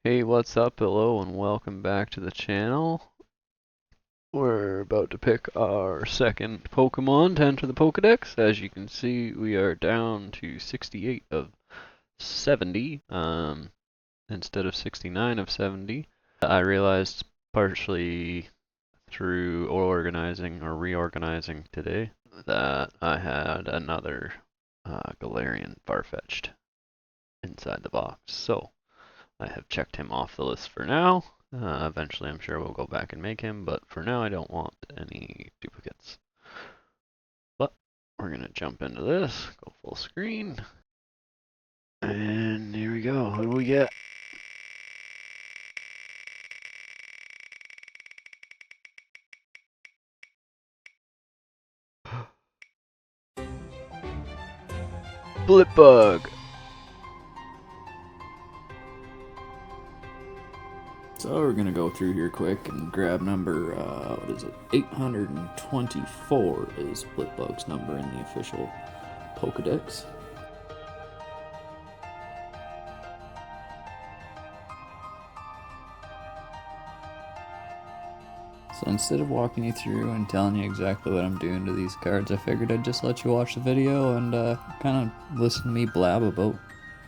Hey, what's up? Hello, and welcome back to the channel. We're about to pick our second Pokemon to enter the Pokedex. As you can see, we are down to 68 of 70, instead of 69 of 70. I realized partially through organizing or reorganizing today that I had another Galarian Farfetch'd inside the box. So I have checked him off the list for now. Eventually, I'm sure we'll go back and make him, but for now, I don't want any duplicates. But we're going to jump into this, go full screen, and here we go. Who do we get? Blipbug! So we're gonna go through here quick and grab number, what is it? 824 is Blipbug's number in the official Pokedex. So instead of walking you through and telling you exactly what I'm doing to these cards, I figured I'd just let you watch the video and kind of listen to me blab about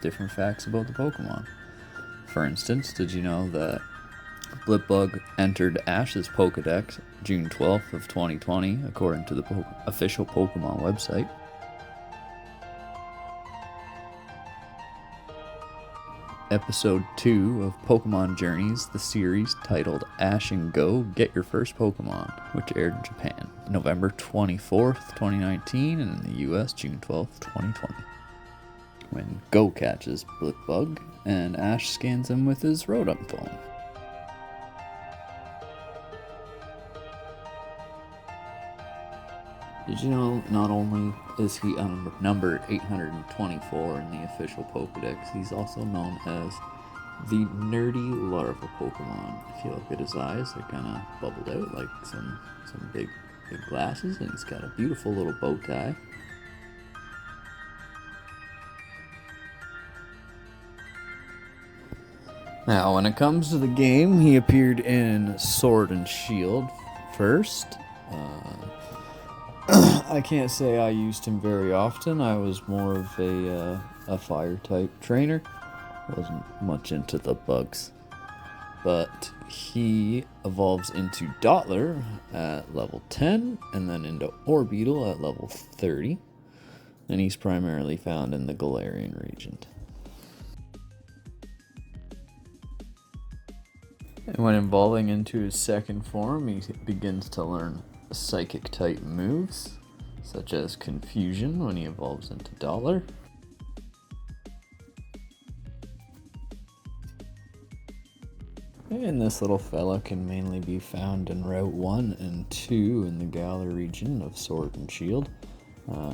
different facts about the Pokemon. For instance, did you know that Blipbug entered Ash's Pokedex June 12th of 2020, according to the official Pokemon website? Episode 2 of Pokemon Journeys, the series titled Ash and Go Get Your First Pokemon, which aired in Japan November 24th, 2019, and in the US June 12th, 2020. When Go catches Blipbug, and Ash scans him with his Rotom phone. Did you know not only is he number 824 in the official Pokedex, he's also known as the nerdy larva Pokemon. If you look at his eyes, they're kind of bubbled out like some big glasses, and he's got a beautiful little bow tie. Now, when it comes to the game, he appeared in Sword and Shield first. I can't say I used him very often. I was more of a fire type trainer. Wasn't much into the bugs. But he evolves into Dottler at level 10, and then into Orbeetle at level 30. And he's primarily found in the Galarian region. And when evolving into his second form, he begins to learn psychic type moves, such as Confusion when he evolves into Dottler. And this little fella can mainly be found in Route 1 and 2 in the Galar region of Sword and Shield.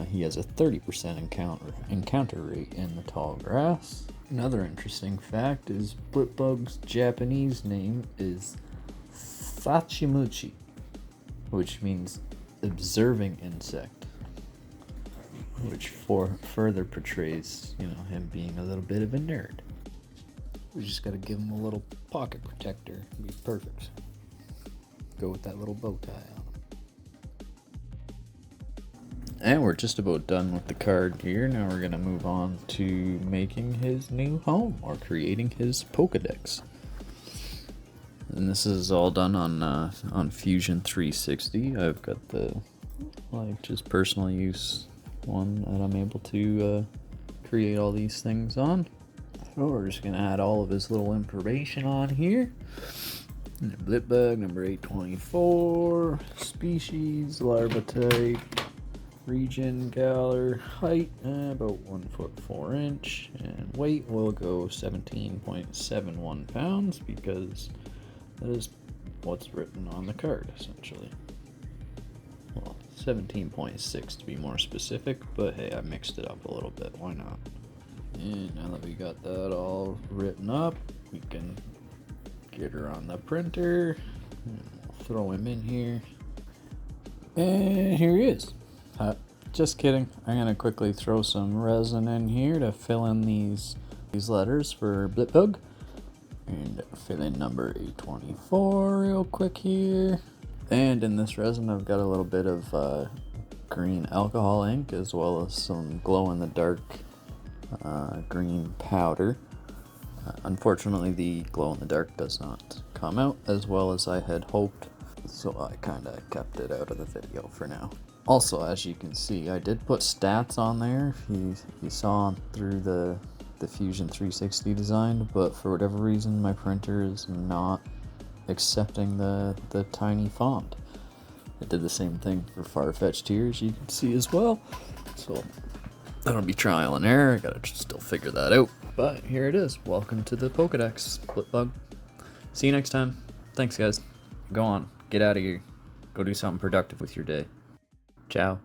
He has a 30% encounter rate in the tall grass. Another interesting fact is Blipbug's Japanese name is Sachimuchi, which means observing insect, which further portrays, him being a little bit of a nerd. We just gotta give him a little pocket protector. It'd be perfect. Go with that little bow tie on him. And we're just about done with the card here. Now we're gonna move on to making his new home, or creating his Pokedex. And this is all done on Fusion 360. I've got the just personal use one that I'm able to create all these things on. So we're just gonna add all of his little information on here. Blipbug number 824, species, larva type, region, Galar, height about 1 foot 4 inch, and weight will go 17.71 pounds because that is what's written on the card, essentially. Well, 17.6 to be more specific, but hey, I mixed it up a little bit, why not? And now that we got that all written up, we can get her on the printer, and we'll throw him in here. And here he is. Just kidding. I'm gonna quickly throw some resin in here to fill in these letters for Blipbug. And fill in number 824 real quick here. And in this resin I've got a little bit of green alcohol ink as well as some glow-in-the-dark green powder. Unfortunately the glow-in-the-dark does not come out as well as I had hoped, so I kinda kept it out of the video for now. Also, as you can see, I did put stats on there if you saw through the Fusion 360 design, but for whatever reason my printer is not accepting the tiny font. It did the same thing for Farfetch'd here, as you can see as well. So that'll be trial and error. I gotta still figure that out. But here it is. Welcome to the Pokedex, Splitbug. See you next time. Thanks, guys. Go on. Get out of here. Go do something productive with your day. Ciao.